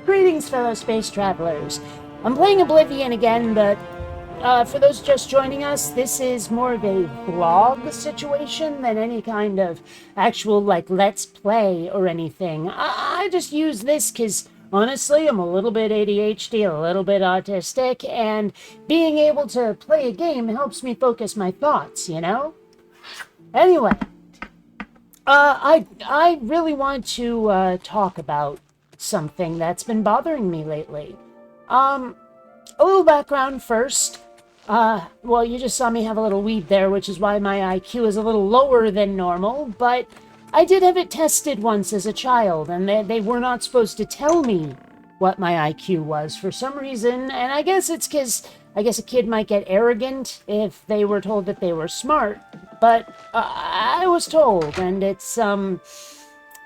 Greetings, fellow space travelers. I'm playing Oblivion again, but for those just joining us, this is more of a vlog situation than any kind of actual, let's play or anything. I just use this because, honestly, I'm a little bit ADHD, a little bit autistic, and being able to play a game helps me focus my thoughts, you know? Anyway, I really want to talk about something that's been bothering me lately. A little background first. Well, you just saw me have a little weed there, which is why my IQ is a little lower than normal, but I did have it tested once as a child, and they were not supposed to tell me what my IQ was for some reason, and I guess it's because I guess a kid might get arrogant if they were told that they were smart, but I was told, and it's,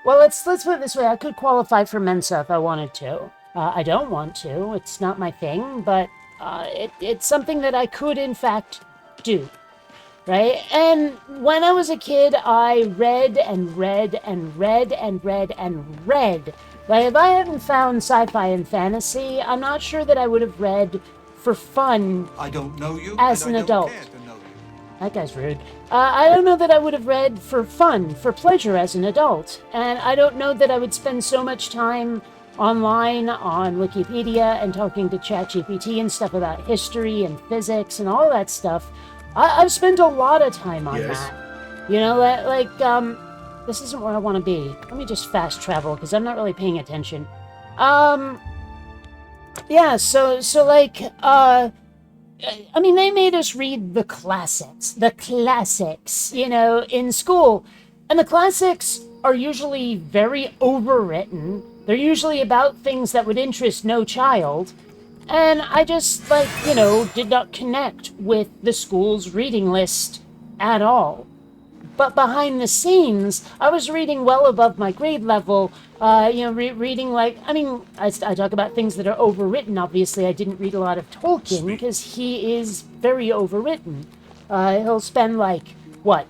well, let's put it this way, I could qualify for Mensa if I wanted to. I don't want to, it's not my thing, but it's something that I could, in fact, do, right? And when I was a kid, I read and read and read and read and read. Like, if I hadn't found sci-fi and fantasy, I'm not sure that I would have read for fun I don't know you, as and an I don't adult. care to know you. That guy's rude. I don't know that I would have read for fun, for pleasure as an adult. And I don't know that I would spend so much time online on Wikipedia and talking to ChatGPT and stuff about history and physics and all that stuff. I've spent a lot of time on that. You know, this isn't where I want to be. Let me just fast travel because I'm not really paying attention. Yeah, I mean, they made us read the classics, you know, in school. And the classics are usually very overwritten. They're usually about things that would interest no child. And I just, did not connect with the school's reading list at all. But behind the scenes, I was reading well above my grade level, reading I talk about things that are overwritten. Obviously, I didn't read a lot of Tolkien because he is very overwritten. He'll spend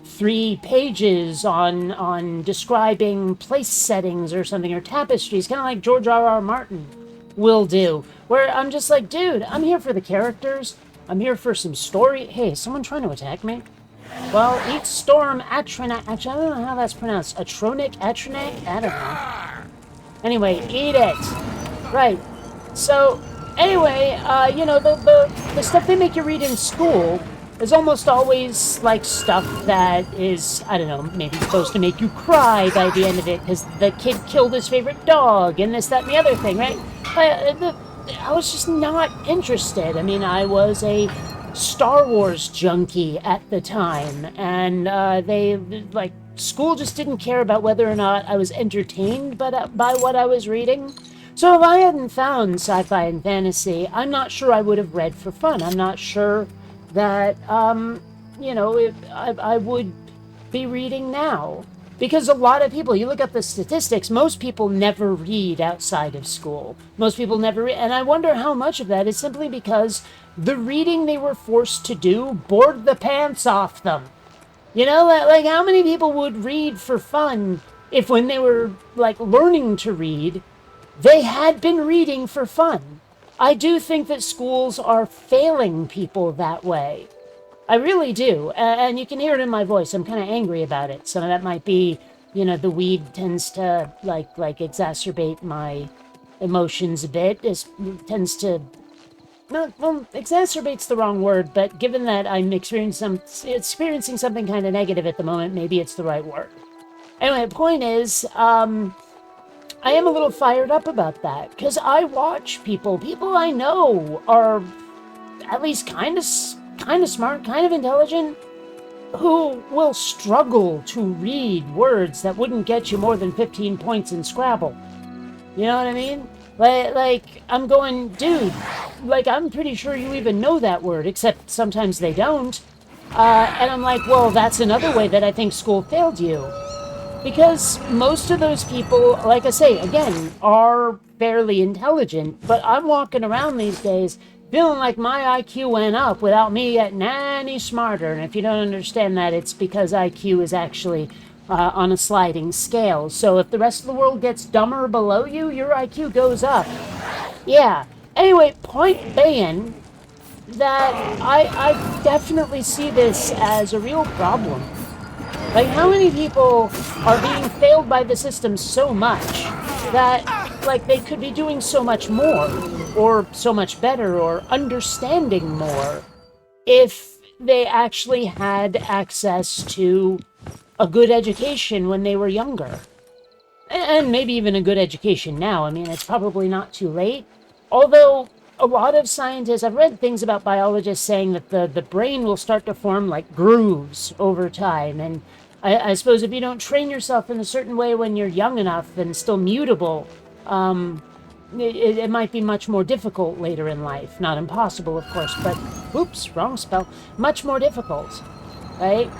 3 pages on describing place settings or something, or tapestries, kind of like George R.R. Martin will do, where I'm just like, dude, I'm here for the characters, I'm here for some story. Hey, is someone trying to attack me? Well, eat Storm Atronak. Actually, I don't know how that's pronounced. Atronic? Atronak? I don't know. Anyway, eat it. Right. So, anyway, the stuff they make you read in school is almost always, stuff that is, I don't know, maybe supposed to make you cry by the end of it, because the kid killed his favorite dog, and this, that, and the other thing, right? I was just not interested. I mean, I was a Star Wars junkie at the time, and school just didn't care about whether or not I was entertained by what I was reading. So if I hadn't found sci-fi and fantasy, I'm not sure I would have read for fun. I'm not sure that, if I would be reading now. Because a lot of people, you look up the statistics, most people never read outside of school. Most people never read, and I wonder how much of that is simply because the reading they were forced to do bored the pants off them. You know, how many people would read for fun if when they were, learning to read, they had been reading for fun? I do think that schools are failing people that way. I really do, and you can hear it in my voice. I'm kind of angry about it. Some of that might be, the weed tends to, exacerbate my emotions a bit. It tends to, well, exacerbate's the wrong word, but given that I'm experiencing something kind of negative at the moment, maybe it's the right word. Anyway, the point is, I am a little fired up about that, because I watch people I know are at least kind of smart, kind of intelligent, who will struggle to read words that wouldn't get you more than 15 points in Scrabble. You know what I mean? I'm going, dude, I'm pretty sure you even know that word, except sometimes they don't. And I'm like, well, that's another way that I think school failed you. Because most of those people, like I say, again, are fairly intelligent, but I'm walking around these days feeling like my IQ went up without me getting any smarter. And if you don't understand that, it's because IQ is actually on a sliding scale. So if the rest of the world gets dumber below you, your IQ goes up. Yeah. Anyway, point being that I definitely see this as a real problem. Like, how many people are being failed by the system so much that, like, they could be doing so much more, or so much better, or understanding more if they actually had access to a good education when they were younger? And maybe even a good education now. I mean, it's probably not too late. Although a lot of scientists, I've read things about biologists saying that the brain will start to form like grooves over time. And I suppose if you don't train yourself in a certain way when you're young enough and still mutable, it might be much more difficult later in life. Not impossible, of course, but oops, wrong spell. Much more difficult, right?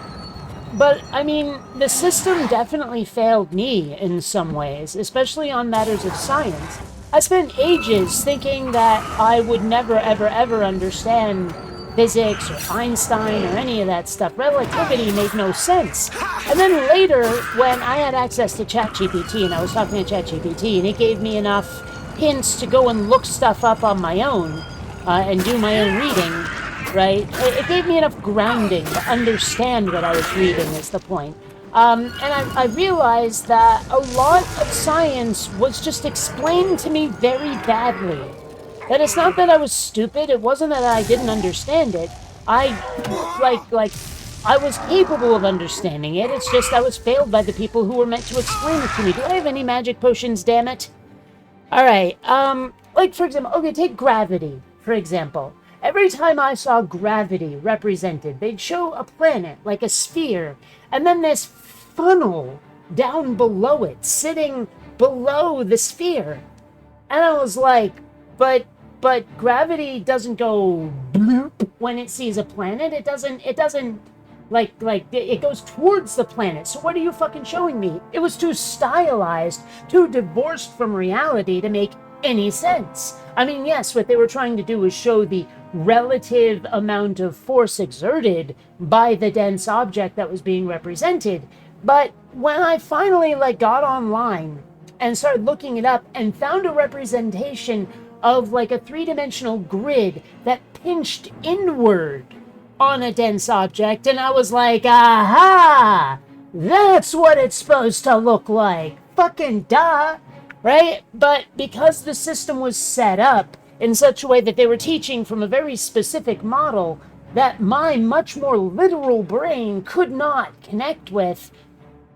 But, I mean, the system definitely failed me in some ways, especially on matters of science. I spent ages thinking that I would never, ever, ever understand physics or Einstein or any of that stuff. Relativity made no sense. And then later, when I had access to ChatGPT and I was talking to ChatGPT and it gave me enough hints to go and look stuff up on my own and do my own reading, right? It gave me enough grounding to understand what I was reading, is the point. And I realized that a lot of science was just explained to me very badly. That it's not that I was stupid, it wasn't that I didn't understand it. I was capable of understanding it, it's just I was failed by the people who were meant to explain it to me. Do I have any magic potions, damn it? Alright, like for example, okay, take gravity, for example. Every time I saw gravity represented, they'd show a planet, like a sphere, and then this funnel down below it, sitting below the sphere. And I was like, but gravity doesn't go bloop when it sees a planet. It doesn't it goes towards the planet. So what are you fucking showing me? It was too stylized, too divorced from reality to make any sense. I mean, yes, what they were trying to do was show the relative amount of force exerted by the dense object that was being represented. But when I finally got online and started looking it up and found a representation of like a three-dimensional grid that pinched inward on a dense object, and I was like, aha! That's what it's supposed to look like. Fucking duh! Right? But because the system was set up in such a way that they were teaching from a very specific model that my much more literal brain could not connect with,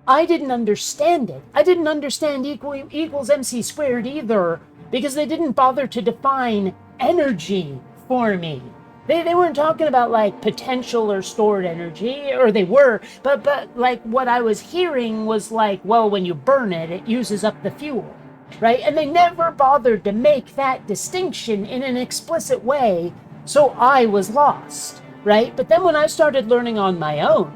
I didn't understand it. I didn't understand equals MC squared either, because they didn't bother to define energy for me. They weren't talking about like potential or stored energy, or they were, but like what I was hearing was like, well, when you burn it, it uses up the fuel, right? And they never bothered to make that distinction in an explicit way, so I was lost, right? But then when I started learning on my own,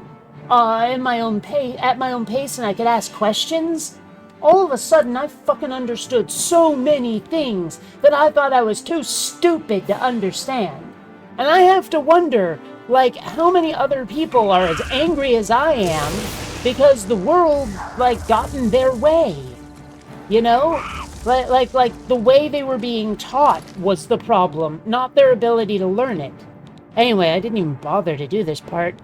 at my own pace, and I could ask questions, all of a sudden I fucking understood so many things that I thought I was too stupid to understand. And I have to wonder, like, how many other people are as angry as I am because the world, like, got in their way, you know? Like the way they were being taught was the problem, not their ability to learn it. Anyway, I didn't even bother to do this part.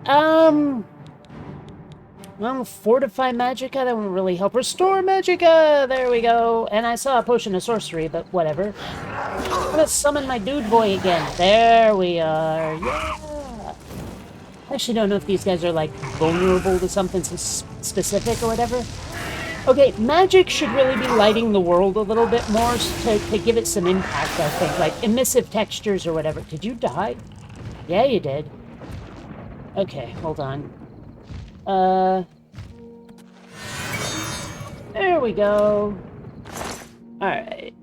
Well, Fortify Magicka, that won't really help. Restore Magicka! There we go. And I saw a Potion of Sorcery, but whatever. I'm gonna summon my dude boy again. There we are. Yeah! I actually don't know if these guys are, like, vulnerable to something specific or whatever. Okay, magic should really be lighting the world a little bit more to give it some impact, I think. Like, emissive textures or whatever. Did you die? Yeah, you did. Okay, hold on. There we go. Alright.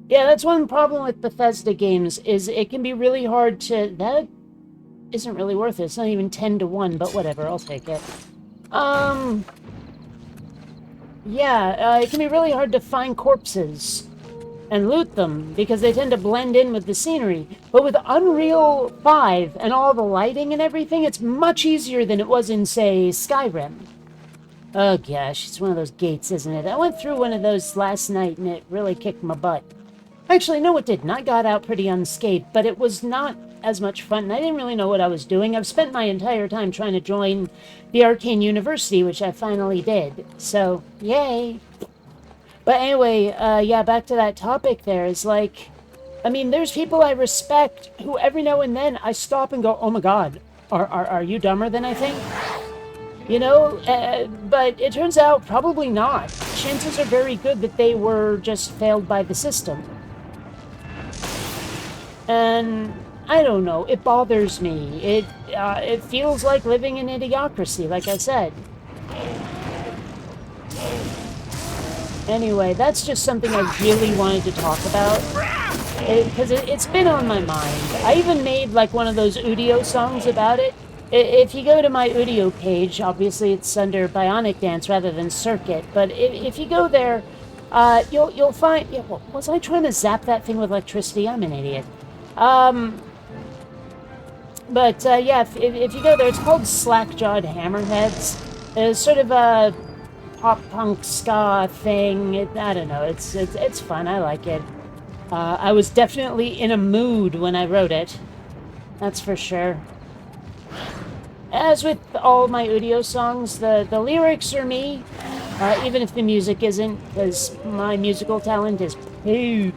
Yeah, that's one problem with Bethesda games, is it can be really hard to... That isn't really worth it. It's not even 10 to 1, but whatever, I'll take it. Yeah, it can be really hard to find corpses and loot them, because they tend to blend in with the scenery. But with Unreal 5 and all the lighting and everything, it's much easier than it was in, say, Skyrim. Oh gosh, it's one of those gates, isn't it? I went through one of those last night and it really kicked my butt. Actually, no, it didn't. I got out pretty unscathed, but it was not as much fun, and I didn't really know what I was doing. I've spent my entire time trying to join the Arcane University, which I finally did. So, yay! But anyway, yeah, back to that topic there is like, I mean, there's people I respect who every now and then I stop and go, oh my god, are you dumber than I think? You know, but it turns out probably not. Chances are very good that they were just failed by the system. And I don't know, it bothers me. It feels like living in idiocracy, like I said. Anyway, that's just something I really wanted to talk about. Because it's been on my mind. I even made like one of those Udio songs about it. If you go to my Udio page, obviously it's under Bionic Dance rather than Circuit, but if you go there, you'll find... Yeah, was I trying to zap that thing with electricity? I'm an idiot. Yeah, if you go there, it's called Slack-Jawed Hammerheads. It's sort of a pop-punk ska thing. I don't know, it's fun, I like it. I was definitely in a mood when I wrote it. That's for sure. As with all my Udio songs, the lyrics are me, even if the music isn't, because my musical talent is poop.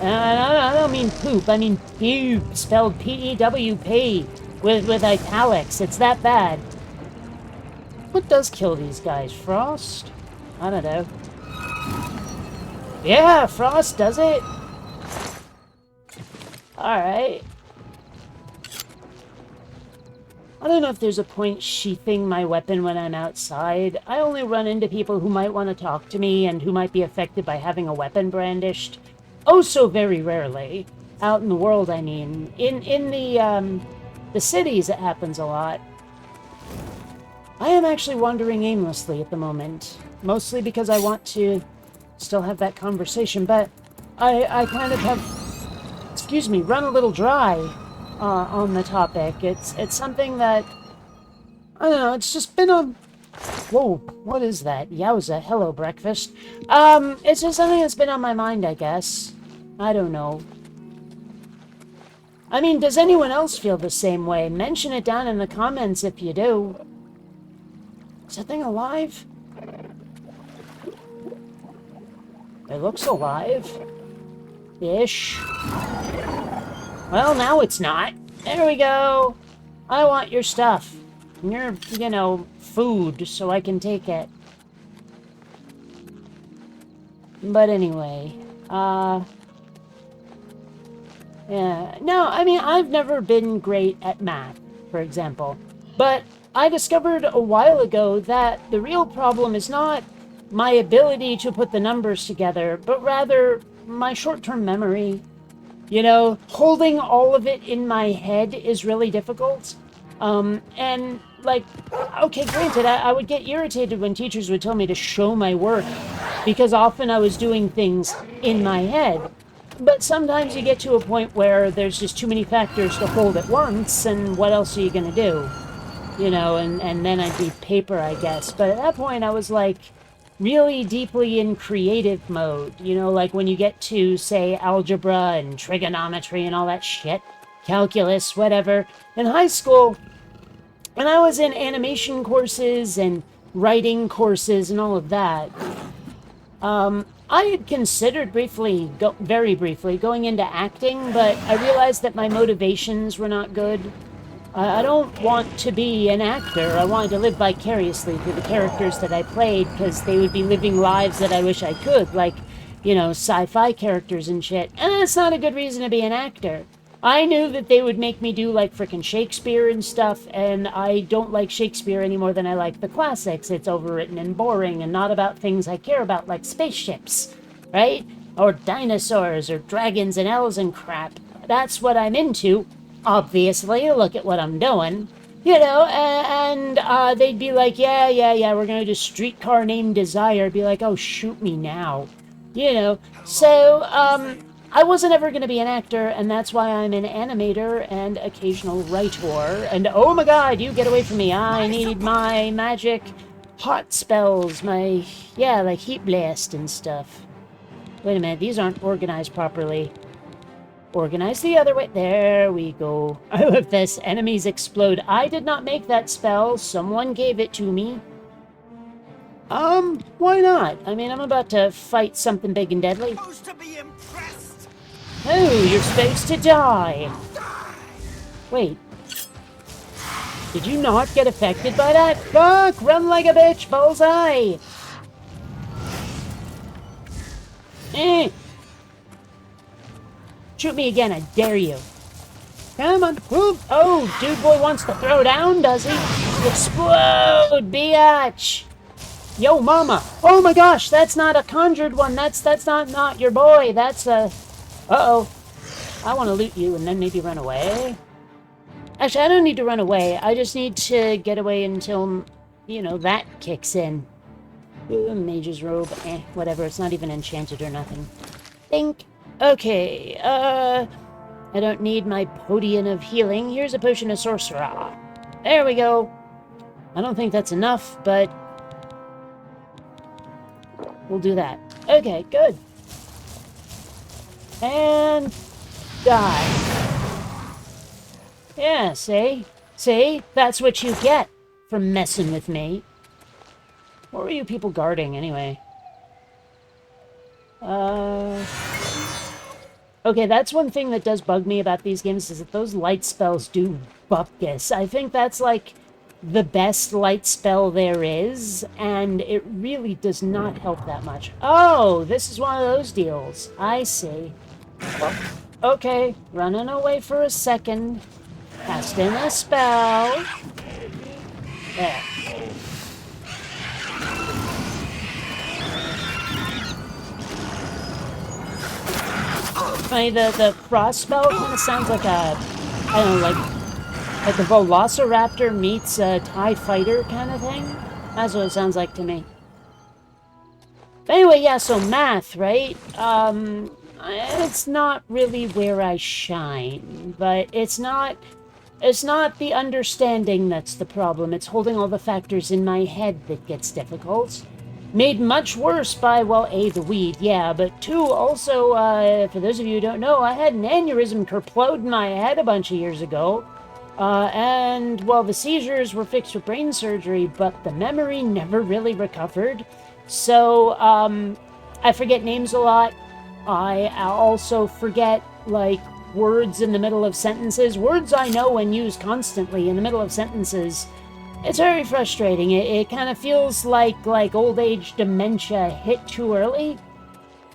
I don't mean poop, I mean poop, spelled P-E-W-P, with italics. It's that bad. What does kill these guys? Frost? I don't know. Yeah, frost does it. Alright. I don't know if there's a point sheathing my weapon when I'm outside. I only run into people who might want to talk to me and who might be affected by having a weapon brandished. Oh, so very rarely. Out in the world, I mean. In the cities, it happens a lot. I am actually wandering aimlessly at the moment. Mostly because I want to still have that conversation, but I kind of have, excuse me, run a little dry on the topic. It's something that, I don't know, it's just been on... Whoa, what is that? Yowza, hello, breakfast. It's just something that's been on my mind, I guess. I don't know. I mean, does anyone else feel the same way? Mention it down in the comments if you do. Is that thing alive? It looks alive. Ish. Well, now it's not. There we go. I want your stuff. Your, you know, food, so I can take it. But anyway, yeah. No, I mean, I've never been great at math, for example. But I discovered a while ago that the real problem is not my ability to put the numbers together, but rather my short-term memory. You know, holding all of it in my head is really difficult. And, like, okay, granted, I would get irritated when teachers would tell me to show my work, because often I was doing things in my head. But sometimes you get to a point where there's just too many factors to hold at once, and what else are you gonna do? You know, and then I'd need paper, I guess. But at that point, I was, like, really deeply in creative mode. You know, like when you get to, say, algebra and trigonometry and all that shit, calculus, whatever. In high school, and I was in animation courses and writing courses and all of that, I had considered very briefly, going into acting, but I realized that my motivations were not good. I don't want to be an actor. I wanted to live vicariously through the characters that I played, because they would be living lives that I wish I could, like, you know, sci-fi characters and shit. And that's not a good reason to be an actor. I knew that they would make me do, like, frickin' Shakespeare and stuff, and I don't like Shakespeare any more than I like the classics. It's overwritten and boring and not about things I care about, like spaceships, right? Or dinosaurs or dragons and elves and crap. That's what I'm into. Obviously, look at what I'm doing, you know, and they'd be like, yeah, we're gonna do Streetcar Named Desire. I'd be like, oh, shoot me now, you know. So, I wasn't ever gonna be an actor, and that's why I'm an animator and occasional writer, and oh my god, you get away from me, I need my magic hot spells, my, yeah, like Heat Blast and stuff. Wait a minute, these aren't organized properly. Organize the other way. There we go. I love this. Enemies explode. I did not make that spell. Someone gave it to me. Why not? I mean, I'm about to fight something big and deadly. Supposed to be impressed. Oh, you're supposed to die. Wait. Did you not get affected by that? Fuck! Run like a bitch! Bullseye! Eh! Shoot me again, I dare you. Come on. Whoop. Oh, dude boy wants to throw down, does he? Explode, biatch! Yo, mama. Oh my gosh, that's not a conjured one. That's not your boy. That's a... Uh-oh. I want to loot you and then maybe run away. Actually, I don't need to run away. I just need to get away until, you know, that kicks in. Ooh, mage's robe. Whatever. It's not even enchanted or nothing. Think. Okay, I don't need my potion of healing. Here's a potion of sorcerer. There we go. I don't think that's enough, but we'll do that. Okay, good. And die. Yeah, see? See? That's what you get for messing with me. What were you people guarding, anyway? Okay, that's one thing that does bug me about these games, is that those light spells do bupkis. I think that's, like, the best light spell there is, and it really does not help that much. Oh, this is one of those deals. I see. Well, okay, running away for a second. Casting a spell. There. Funny, the frost spell kind of sounds like a, I don't know, like a Velociraptor meets a TIE fighter kind of thing. That's what it sounds like to me. But anyway, yeah, so math, right? It's not really where I shine, but it's not the understanding that's the problem. It's holding all the factors in my head that gets difficult. Made much worse by, well, A, the weed, yeah, but 2, also, for those of you who don't know, I had an aneurysm kerplode in my head a bunch of years ago. And, well, the seizures were fixed with brain surgery, but the memory never really recovered. So, I forget names a lot. I also forget, like, words in the middle of sentences. Words I know and use constantly in the middle of sentences. It's very frustrating. It kind of feels like old age dementia hit too early.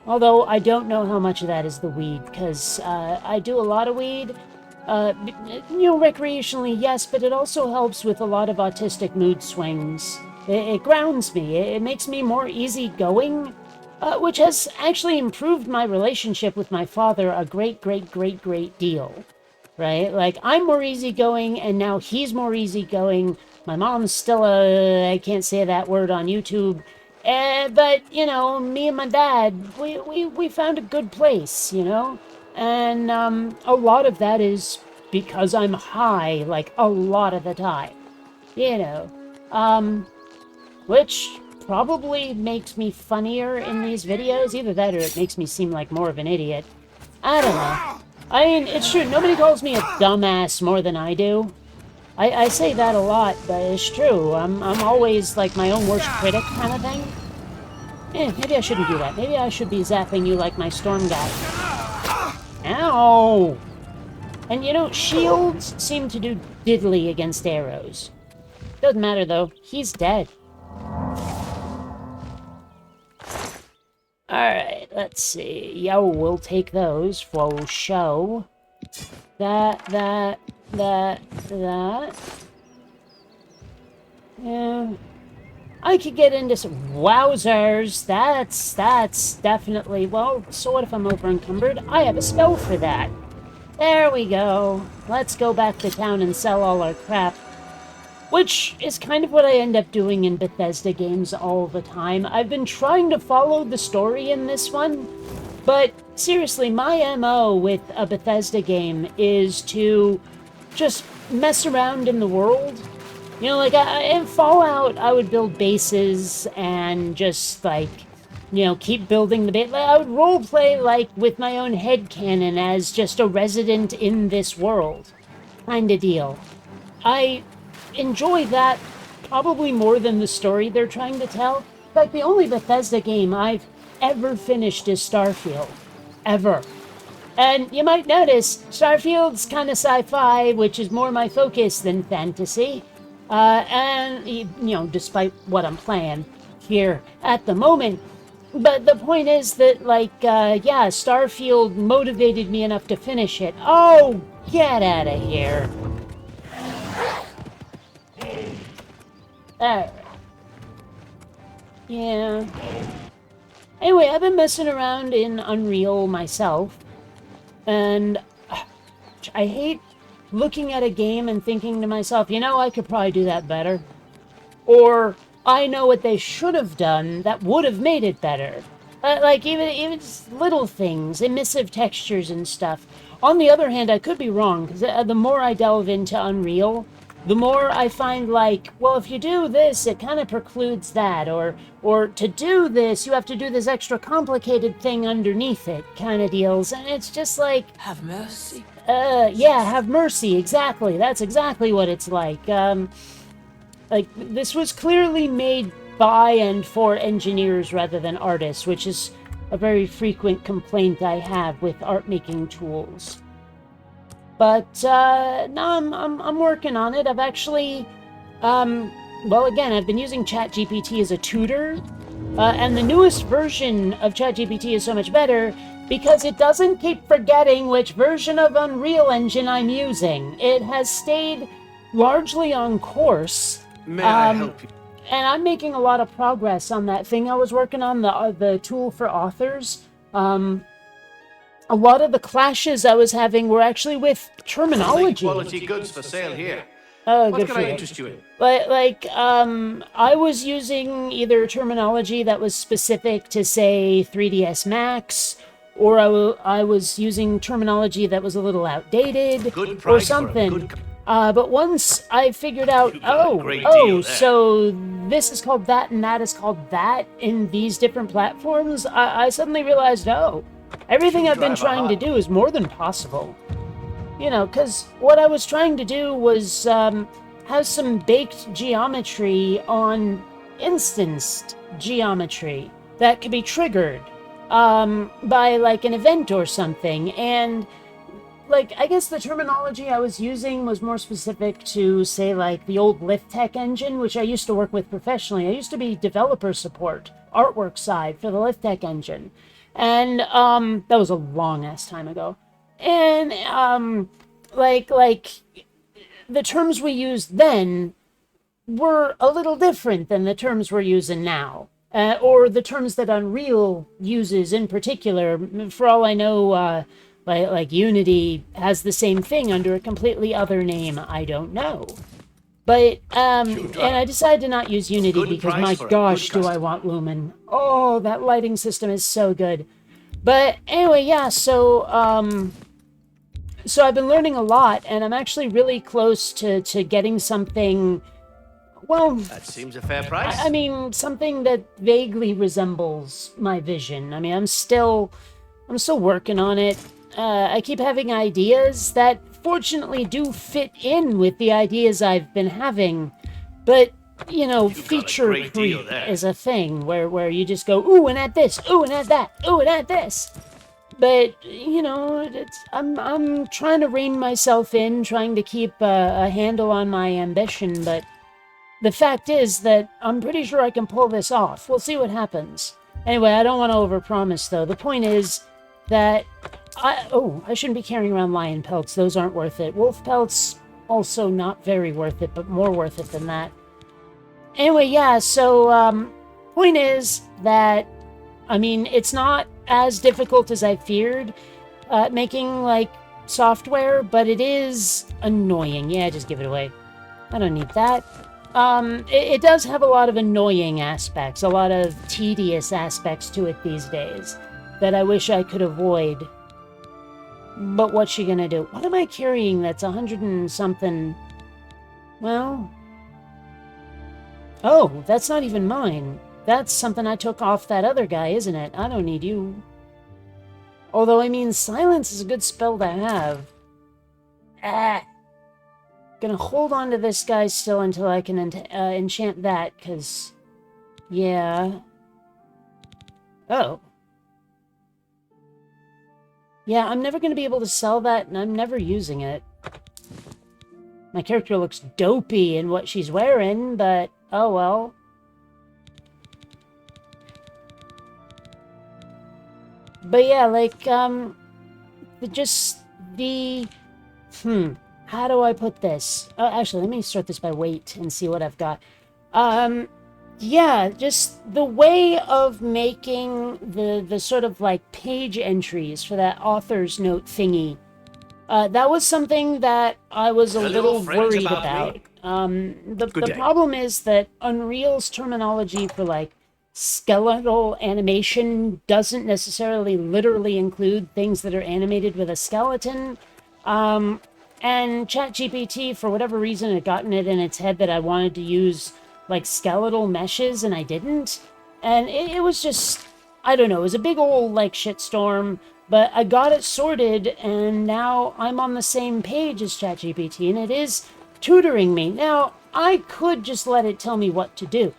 Although I don't know how much of that is the weed, because I do a lot of weed. You know, recreationally, yes, but it also helps with a lot of autistic mood swings. It grounds me. It makes me more easygoing, which has actually improved my relationship with my father a great deal. Right? Like, I'm more easygoing, and now he's more easygoing. My mom's still I can't say that word on YouTube. But, you know, me and my dad, we found a good place, you know? And a lot of that is because I'm high, like, a lot of the time. You know? Which probably makes me funnier in these videos. Either that or it makes me seem like more of an idiot. I don't know. I mean, it's true. Nobody calls me a dumbass more than I do. I say that a lot, but it's true. I'm always, like, my own worst critic kind of thing. Maybe I shouldn't do that. Maybe I should be zapping you like my storm guy. Ow! And, you know, shields seem to do diddly against arrows. Doesn't matter, though. He's dead. Alright, let's see. Yo, we'll take those for show. That. Yeah. I could get into some... Wowzers! That's definitely... Well, so what if I'm over encumbered? I have a spell for that. There we go. Let's go back to town and sell all our crap. Which is kind of what I end up doing in Bethesda games all the time. I've been trying to follow the story in this one, but seriously, my MO with a Bethesda game is to just mess around in the world. You know, like, in Fallout, I would build bases and just, like, keep building the base. I would roleplay, like, with my own headcanon as just a resident in this world kind of deal. I enjoy that probably more than the story they're trying to tell. Like, the only Bethesda game I've ever finished is Starfield. Ever. And you might notice, Starfield's kind of sci-fi, which is more my focus than fantasy. And, despite what I'm playing here at the moment. But the point is that, like, yeah, Starfield motivated me enough to finish it. Oh, get out of here. Alright. Yeah. Anyway, I've been messing around in Unreal myself. And I hate looking at a game and thinking to myself, I could probably do that better. Or, I know what they should have done that would have made it better. Like, even just little things, emissive textures and stuff. On the other hand, I could be wrong, because the more I delve into Unreal, the more I find, like, well, if you do this, it kind of precludes that, or to do this, you have to do this extra complicated thing underneath it, kind of deals, and it's just like... Have mercy. Yeah, have mercy, exactly, that's exactly what it's like. Like, this was clearly made by and for engineers rather than artists, which is a very frequent complaint I have with art-making tools. But, no, I'm working on it. I've actually, well, again, I've been using ChatGPT as a tutor, and the newest version of ChatGPT is so much better because it doesn't keep forgetting which version of Unreal Engine I'm using. It has stayed largely on course. May I help you? And I'm making a lot of progress on that thing I was working on, the tool for authors. A lot of the clashes I was having were actually with terminology. Quality goods for sale here. Oh, What good can for I you. interest you in? Like, I was using either terminology that was specific to, say, 3ds Max, or I was using terminology that was a little outdated, Good or price for a something. good... But once I figured out, You got a great deal there. so this is called that and that is called that in these different platforms, I suddenly realized, everything I've been trying to do is more than possible. Because what I was trying to do was have some baked geometry on instanced geometry that could be triggered by, like, an event or something. And, like, I guess the terminology I was using was more specific to, say, like, the old LiftTech engine, which I used to work with professionally. I used to be developer support, artwork side for the LiftTech engine. And, that was a long-ass time ago. And, like, the terms we used then were a little different than the terms we're using now. Or the terms that Unreal uses in particular. For all I know, like Unity has the same thing under a completely other name. I don't know. But, and I decided to not use Unity because, my gosh, do I want Lumen. Oh, that lighting system is so good. But anyway, yeah, so I've been learning a lot, and I'm actually really close to getting something, well... That seems a fair price. I mean, something that vaguely resembles my vision. I mean, I'm still working on it. I keep having ideas that fortunately do fit in with the ideas I've been having, but, feature creep is a thing where you just go, ooh, and add this, ooh, and add that, ooh, and add this. But, I'm trying to rein myself in, trying to keep a handle on my ambition, but the fact is that I'm pretty sure I can pull this off. We'll see what happens. Anyway, I don't want to overpromise, though. The point is that I shouldn't be carrying around lion pelts. Those aren't worth it. Wolf pelts, also not very worth it, but more worth it than that. Anyway, yeah, so, point is that, I mean, it's not as difficult as I feared, making, like, software, but it is annoying. Yeah, just give it away. I don't need that. It does have a lot of annoying aspects, a lot of tedious aspects to it these days that I wish I could avoid. But what's she gonna do? What am I carrying that's 100 and something? Well... Oh, that's not even mine. That's something I took off that other guy, isn't it? I don't need you. Although, I mean, silence is a good spell to have. Ah. Gonna hold on to this guy still until I can enchant that, because... Yeah. Oh. Yeah, I'm never gonna be able to sell that, and I'm never using it. My character looks dopey in what she's wearing, but oh well. But yeah, like, how do I put this? Oh, actually, let me sort this by weight and see what I've got. Yeah, just the way of making the sort of, like, page entries for that author's note thingy. That was something that I was a little worried about. The problem is that Unreal's terminology for, like, skeletal animation doesn't necessarily literally include things that are animated with a skeleton. And ChatGPT, for whatever reason, had gotten it in its head that I wanted to use, like, skeletal meshes, and I didn't. And it was just, I don't know, it was a big old, like, shitstorm, but I got it sorted, and now I'm on the same page as ChatGPT, and it is tutoring me. Now, I could just let it tell me what to do.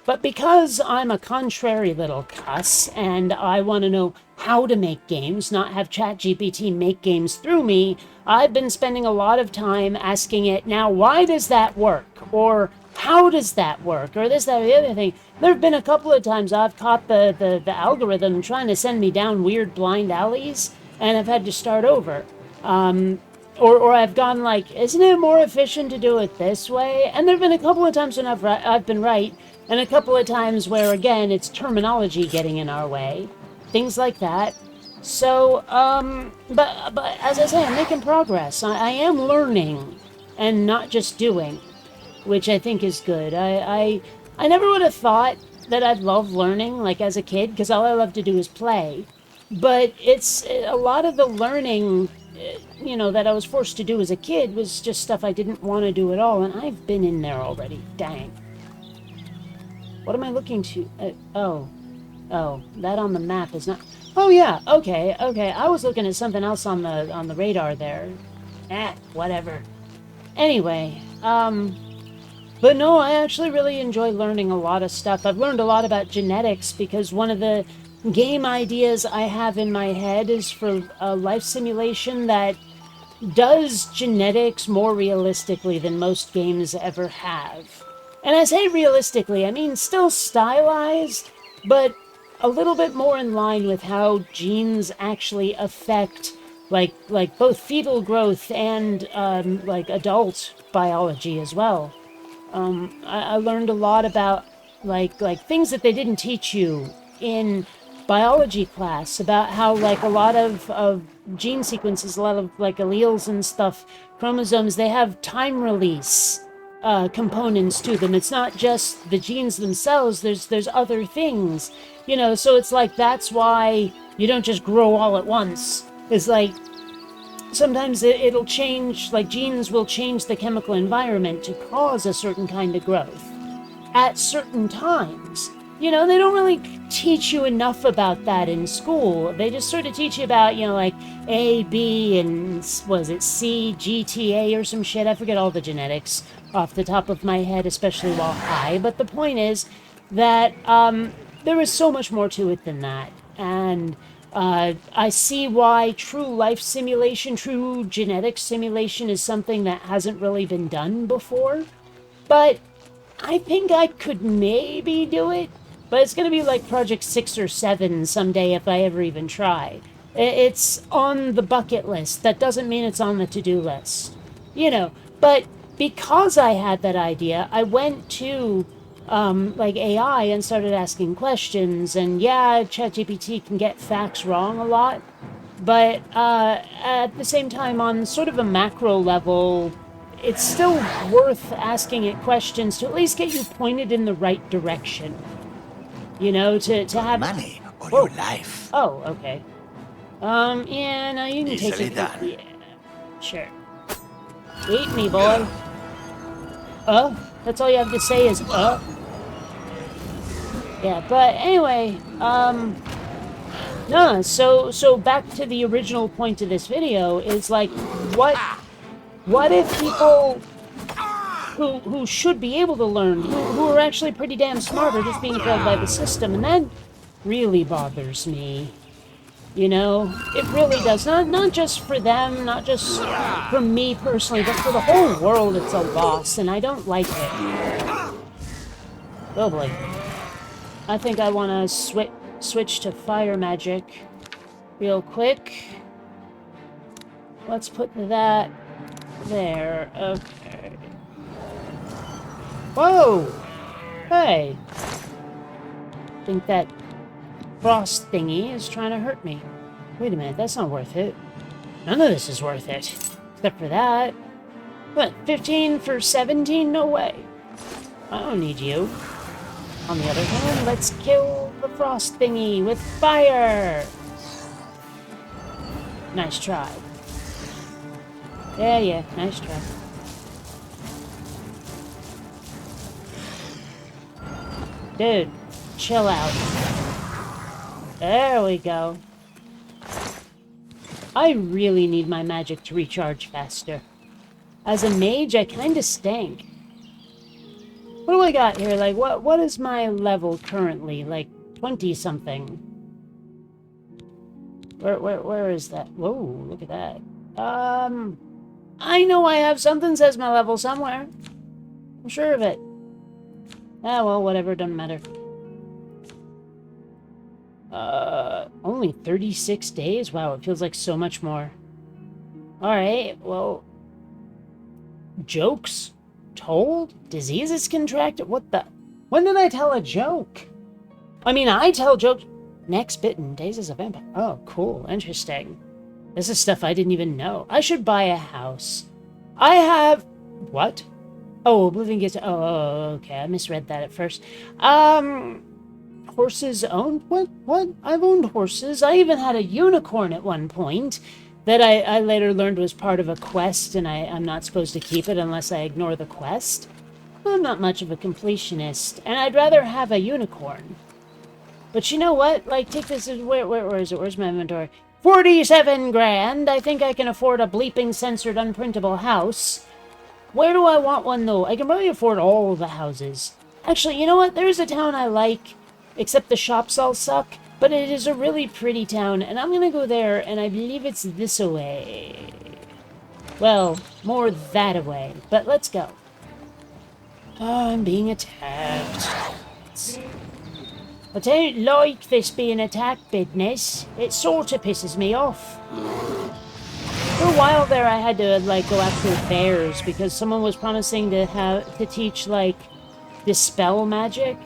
But because I'm a contrary little cuss, and I want to know how to make games, not have ChatGPT make games through me, I've been spending a lot of time asking it, now, why does that work? Or, how does that work? Or this, that, or the other thing. There have been a couple of times I've caught the algorithm trying to send me down weird blind alleys, and I've had to start over. Or I've gone like, isn't it more efficient to do it this way? And there have been a couple of times when I've been right, and a couple of times where, again, it's terminology getting in our way. Things like that. So, but as I say, I'm making progress. I am learning and not just doing, which I think is good. I never would have thought that I'd love learning, like, as a kid, because all I love to do is play. But it's a lot of the learning, you know, that I was forced to do as a kid was just stuff I didn't want to do at all, and I've been in there already. Dang. What am I looking to? Oh, that on the map is not... Oh, yeah, okay. I was looking at something else on the radar there. Whatever. Anyway, but no, I actually really enjoy learning a lot of stuff. I've learned a lot about genetics because one of the game ideas I have in my head is for a life simulation that does genetics more realistically than most games ever have. And I say realistically, I mean still stylized, but a little bit more in line with how genes actually affect, like both fetal growth and, like, adult biology as well. I learned a lot about, like things that they didn't teach you in biology class, about how, like, a lot of gene sequences, a lot of, like, alleles and stuff, chromosomes, they have time release components to them. It's not just the genes themselves, there's other things, you know, so it's like, that's why you don't just grow all at once. It's like, sometimes it'll change, like, genes will change the chemical environment to cause a certain kind of growth at certain times. You know, they don't really teach you enough about that in school. They just sort of teach you about, you know, like, A, B, and, was it C, G, T, A, or some shit? I forget all the genetics off the top of my head, especially while high. But the point is that there is so much more to it than that. And I see why true life simulation, true genetic simulation is something that hasn't really been done before. But I think I could maybe do it. But it's going to be like Project 6 or 7 someday if I ever even try. It's on the bucket list. That doesn't mean it's on the to-do list. You know, but because I had that idea, I went to, like, AI and started asking questions. And yeah, ChatGPT can get facts wrong a lot. But at the same time, on sort of a macro level, it's still worth asking it questions to at least get you pointed in the right direction. You know, to have... Money or your life. Oh, okay. Yeah, no, you can take it. Done. Yeah, sure. Eat me, boy. That's all you have to say is, Yeah, but anyway, no, so back to the original point of this video is like, what if people who should be able to learn, who are actually pretty damn smart, are just being failed by the system, and that really bothers me. You know, it really does. Not just for them, not just for me personally, but for the whole world. It's a loss, and I don't like it. Oh boy. I think I want to switch to fire magic real quick. Let's put that there. Okay. Whoa! Hey! I think that frost thingy is trying to hurt me. Wait a minute, that's not worth it. None of this is worth it. Except for that. What, 15 for 17? No way. I don't need you. On the other hand, let's kill the frost thingy with fire! Nice try. Yeah, nice try. Dude, chill out. There we go. I really need my magic to recharge faster. As a mage, I kinda stink. What do I got here? Like, what is my level currently? Like, 20-something. Where is that? Whoa, look at that. I know I have something that says my level somewhere. I'm sure of it. Ah, well, whatever, doesn't matter. Only 36 days? Wow, it feels like so much more. Alright, well... Jokes? Told? Diseases contracted? What the... When did I tell a joke? I mean, I tell jokes... Next bitten, days as a vampire. Oh, cool, interesting. This is stuff I didn't even know. I should buy a house. I have... What? Oh, Oblivion gets... Oh, okay, I misread that at first. Horses owned? What? I've owned horses. I even had a unicorn at one point that I later learned was part of a quest, and I'm not supposed to keep it unless I ignore the quest. I'm not much of a completionist, and I'd rather have a unicorn. But you know what? Like, take this... Where is it? Where's my inventory? 47 grand! I think I can afford a bleeping censored unprintable house. Where do I want one, though? I can probably afford all the houses. Actually, you know what? There's a town I like, except the shops all suck, but it is a really pretty town, and I'm gonna go there, and I believe it's this away. Well, more that away, but let's go. Oh, I'm being attacked. I don't like this being attacked business. It sort of pisses me off. For a while there, I had to, like, go after bears, because someone was promising to teach, like, dispel magic.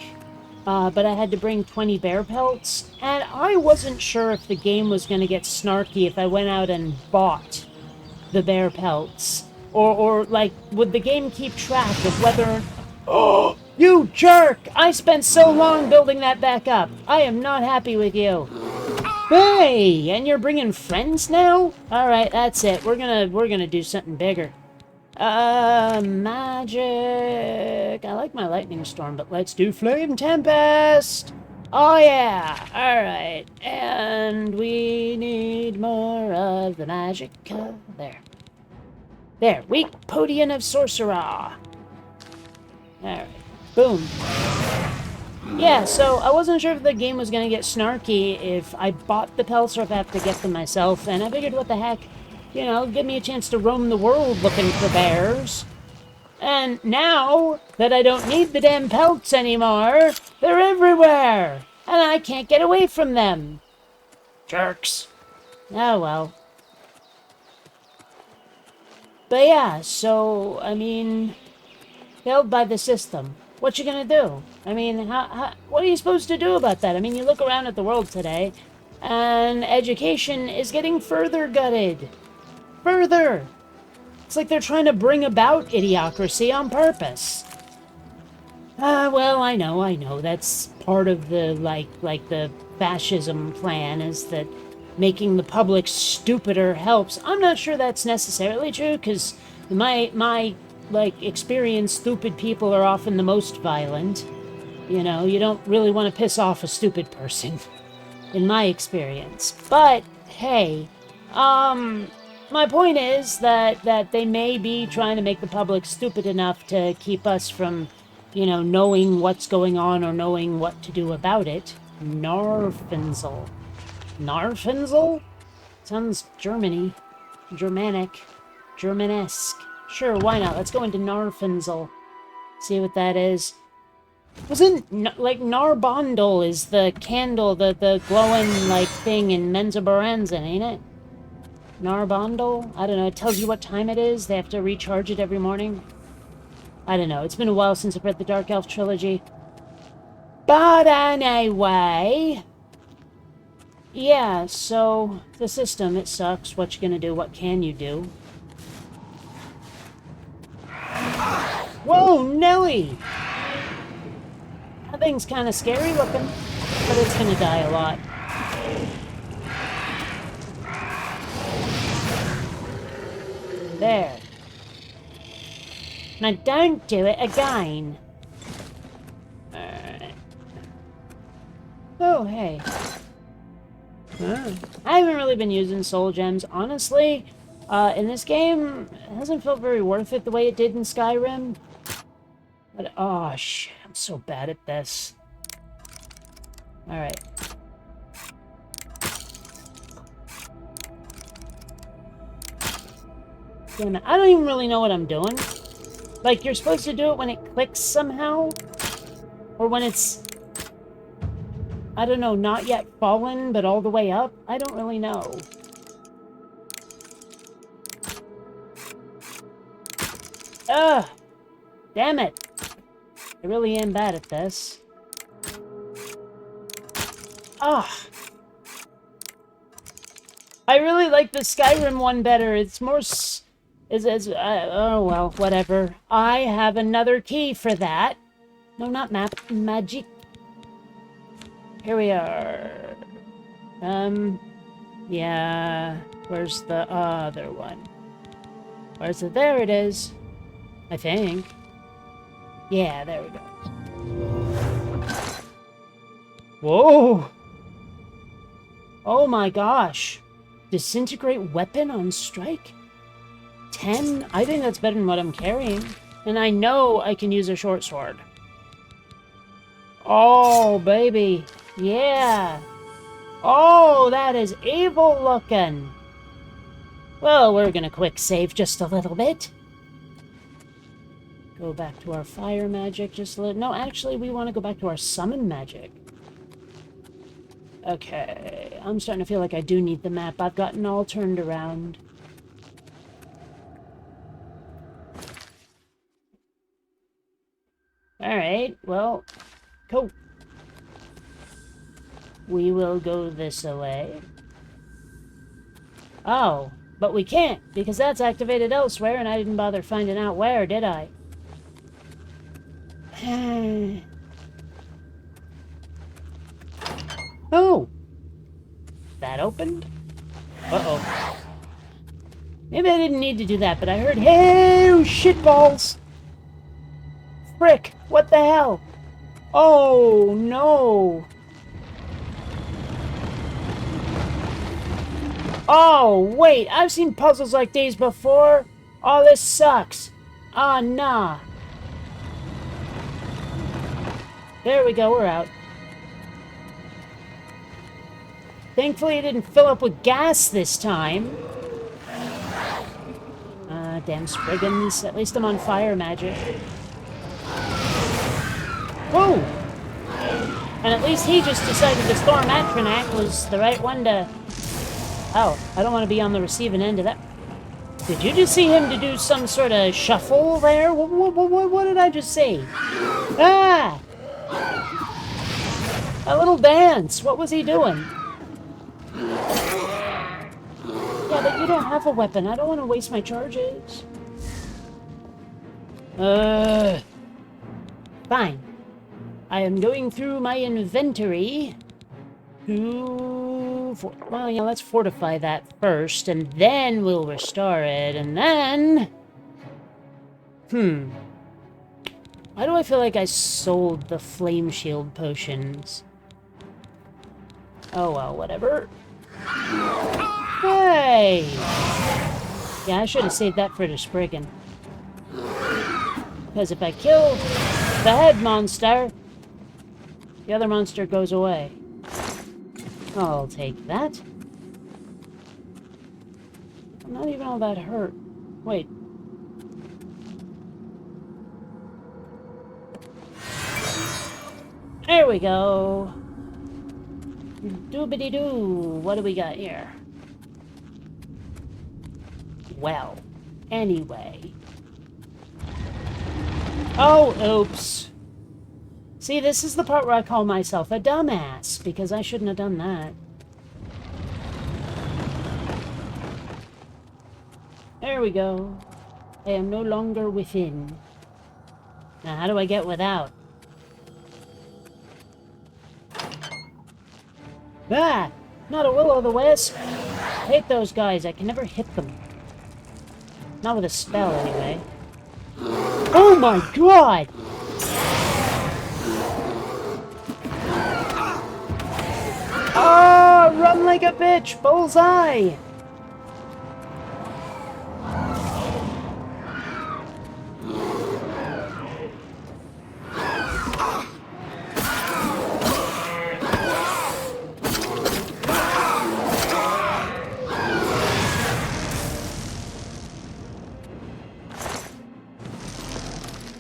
But I had to bring 20 bear pelts, and I wasn't sure if the game was going to get snarky if I went out and bought the bear pelts. Or like, would the game keep track of whether... Oh, you jerk! I spent so long building that back up. I am not happy with you. Hey, and you're bringing friends now? Alright, that's it. We're gonna do something bigger. Magic. I like my lightning storm, but let's do flame tempest. Oh yeah. All right. And we need more of the magic. There. Weak Podium of Sorcerer. All right. Boom. Yeah, so I wasn't sure if the game was gonna get snarky if I bought the pelts or if I have to get them myself, and I figured, what the heck? You know, give me a chance to roam the world looking for bears. And now that I don't need the damn pelts anymore, they're everywhere, and I can't get away from them. Jerks. Oh, well. But yeah, so, I mean, failed by the system. What you gonna do? I mean, what are you supposed to do about that? I mean, you look around at the world today, and education is getting further gutted. Further! It's like they're trying to bring about idiocracy on purpose. Well, I know. That's part of the, like the fascism plan, is that making the public stupider helps. I'm not sure that's necessarily true, because my experience, stupid people are often the most violent. You know, you don't really want to piss off a stupid person, in my experience. But, hey, my point is that they may be trying to make the public stupid enough to keep us from, you know, knowing what's going on or knowing what to do about it. Narfinzel. Narfinzel? Sounds Germany. Germanic. Germanesque. Sure, why not? Let's go into Narfinzel. See what that is. Wasn't, like, Narbondel is the candle, the glowing, like, thing in Menza Baranzan, ain't it? Narbondel? I don't know, it tells you what time it is. They have to recharge it every morning. I don't know, it's been a while since I've read the Dark Elf trilogy. But anyway... yeah, so, the system, it sucks. What you gonna do? What can you do? Whoa, Nelly! That thing's kind of scary looking, but it's gonna die a lot. There. Now don't do it again. Alright. Oh, hey. Huh. I haven't really been using soul gems, honestly. In this game, it hasn't felt very worth it the way it did in Skyrim. But, oh, shit, I'm so bad at this. Alright. Damn it, I don't even really know what I'm doing. Like, you're supposed to do it when it clicks somehow? Or when it's... I don't know, not yet fallen, but all the way up? I don't really know. Ugh! Damn it! I really am bad at this. Ah! I really like the Skyrim one better. It's more oh well, whatever. I have another key for that. No, not map. Magic. Here we are. Yeah. Where's the other one? Where's it? There it is. I think. Yeah, there we go. Whoa! Oh my gosh. Disintegrate weapon on strike? 10? I think that's better than what I'm carrying. And I know I can use a short sword. Oh, baby. Yeah. Oh, that is evil looking. Well, we're gonna quick save just a little bit. Go back to our fire magic just a little... No, actually, we want to go back to our summon magic. Okay, I'm starting to feel like I do need the map. I've gotten all turned around. Alright, well, go. We will go this way. Oh, but we can't, because that's activated elsewhere, and I didn't bother finding out where, did I? Oh! That opened? Uh-oh. Maybe I didn't need to do that, but I heard, hey, shitballs! Frick, what the hell? Oh, no! Oh, wait, I've seen puzzles like these before. Oh, this sucks. Ah, nah. There we go, we're out. Thankfully, it didn't fill up with gas this time. Damn Spriggans. At least I'm on fire magic. Whoa! And at least he just decided the Storm Atronak was the right one to... Oh, I don't want to be on the receiving end of that. Did you just see him to do some sort of shuffle there? What did I just see? Ah! A little dance. What was he doing? Yeah, but you don't have a weapon. I don't want to waste my charges. Fine. I am going through my inventory to... Well, yeah, let's fortify that first, and then we'll restore it, and then... Why do I feel like I sold the flame shield potions? Oh well, whatever. Hey! Yeah, I should have saved that for the Spriggan. Because if I kill the head monster, the other monster goes away. I'll take that. I'm not even all that hurt. Wait. There we go. Doobity-doo. What do we got here? Well, anyway. Oh, oops. See, this is the part where I call myself a dumbass, because I shouldn't have done that. There we go. I am no longer within. Now, how do I get without? Ah! Not a will-o'-the-wisp! I hate those guys. I can never hit them. Not with a spell, anyway. Oh my god! Ah! Run like a bitch! Bullseye!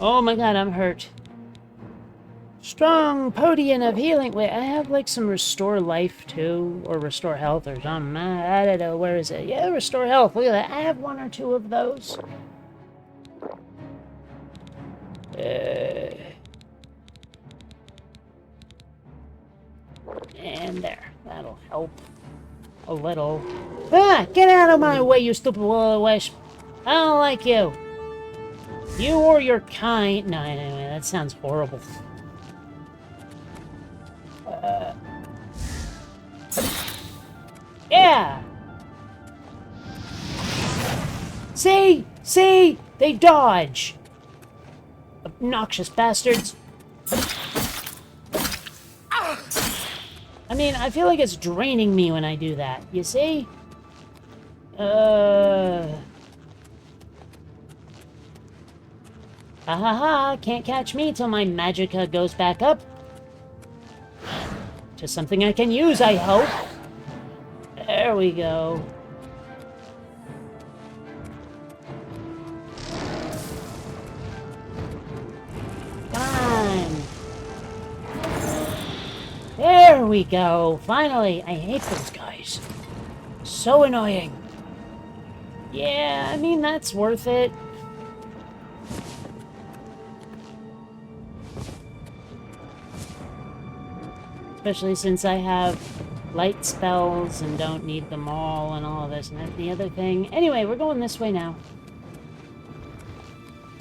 Oh my god, I'm hurt. Strong potion of healing. Wait, I have like some restore life too, or restore health or something. I don't know, where is it? Yeah, restore health. Look at that. I have 1 or 2 of those. And there. That'll help a little. Ah! Get out of my way, you stupid will-o'-the-wisp. I don't like you. You or your kind... No, anyway, that sounds horrible. Yeah! See? See? They dodge! Obnoxious bastards. I mean, I feel like it's draining me when I do that. You see? Ha ha ha, can't catch me till my magicka goes back up. To something I can use, I hope. There we go. Come on. There we go. Finally, I hate those guys. So annoying. Yeah, I mean, that's worth it. Especially since I have light spells and don't need them all and all of this and that and the other thing. Anyway, we're going this way now.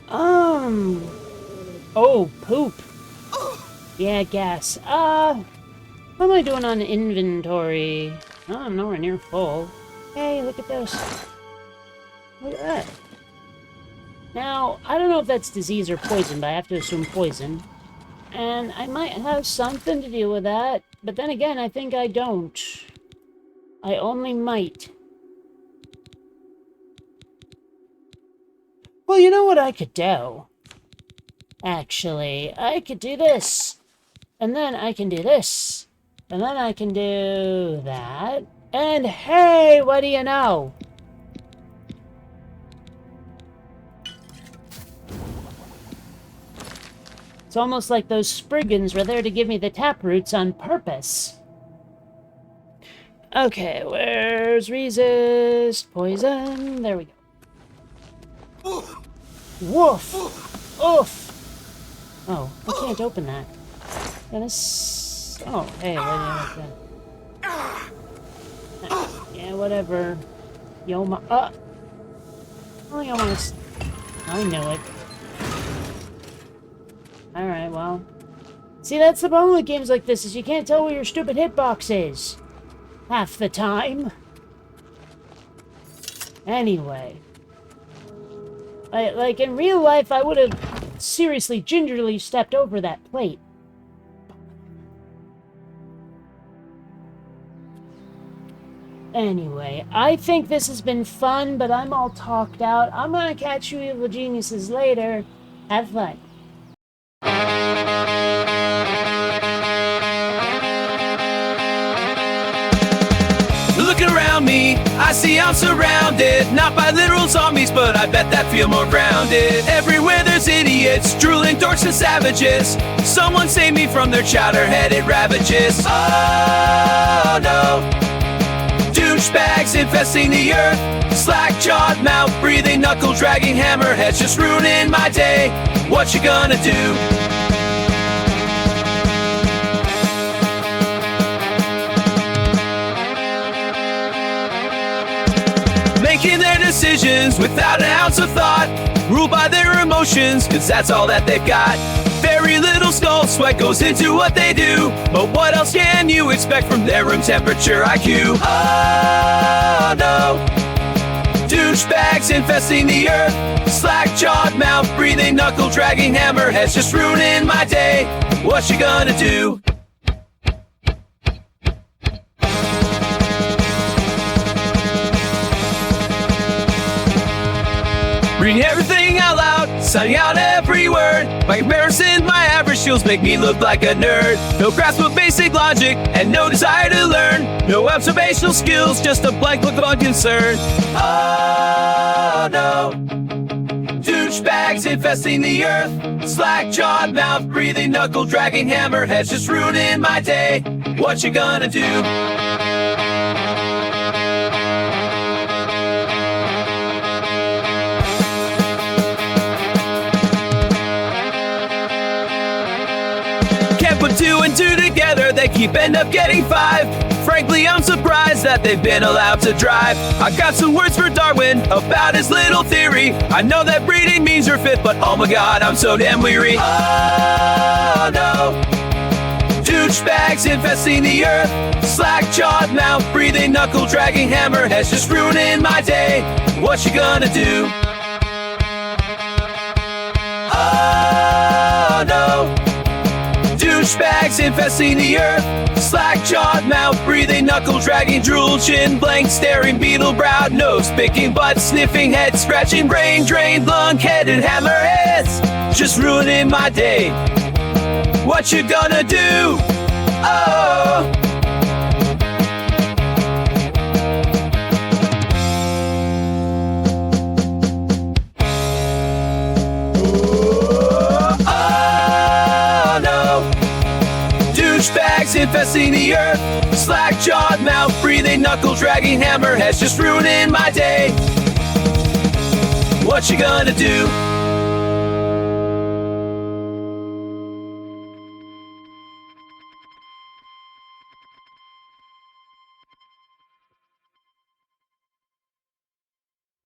Oh, poop. Yeah, gas. What am I doing on inventory? Oh, I'm nowhere near full. Hey, look at this. Look at that. Now, I don't know if that's disease or poison, but I have to assume poison. And I might have something to do with that, but then again, I think I don't. I only might. Well, you know what I could do? Actually, I could do this. And then I can do this. And then I can do that. And hey, what do you know? It's almost like those Spriggans were there to give me the taproots on purpose. Okay, where's resist? Poison. There we go. Woof! Oof! Oh, I can't open that. Yeah, this... Oh, hey, what do you like that? Yeah, whatever. Yo, my... I think I want to... I knew it. Alright, well. See, that's the problem with games like this, is you can't tell where your stupid hitbox is. Half the time. Anyway. Like, in real life, I would have seriously gingerly stepped over that plate. Anyway, I think this has been fun, but I'm all talked out. I'm gonna catch you evil geniuses later. Have fun. Looking around me, I see I'm surrounded, not by literal zombies, but I bet that feel more grounded. Everywhere there's idiots, drooling dorks and savages. Someone save me from their chowder-headed ravages. Oh no, douchebags infesting the earth, slack-jawed, mouth-breathing, knuckle-dragging hammerheads just ruining my day. What you gonna do? Making their decisions without an ounce of thought, ruled by their emotions, cause that's all that they've got. Very little skull sweat goes into what they do, but what else can you expect from their room temperature IQ? Oh no, douchebags infesting the earth, slack-jawed, mouth-breathing, knuckle-dragging hammerheads just ruining my day. What you gonna do? Reading everything out loud, sounding out every word. By comparison, my average skills make me look like a nerd. No grasp of basic logic, and no desire to learn. No observational skills, just a blank look of unconcern. Oh no, douchebags infesting the earth, slack-jawed, mouth-breathing, knuckle-dragging hammerheads just ruining my day. What you gonna do? Put two and two together, they end up getting five. Frankly, I'm surprised that they've been allowed to drive. I got some words for Darwin about his little theory. I know that breeding means you're fit, but oh my god, I'm so damn weary. Oh no, douchebags infesting the earth, slack-jawed, mouth-breathing, knuckle-dragging hammerheads just ruining my day. What you gonna do? Oh no, douchebags infesting the earth, slack-jawed, mouth-breathing, knuckle-dragging, drool, chin, blank, staring, beetle-browed, nose-picking, butt-sniffing, head-scratching, brain-drained, lung-headed hammerheads just ruining my day. What you gonna do? Oh, douchebags infesting the earth, slack-jawed, mouth-breathing, knuckle-dragging hammerheads just ruining my day. What you gonna do?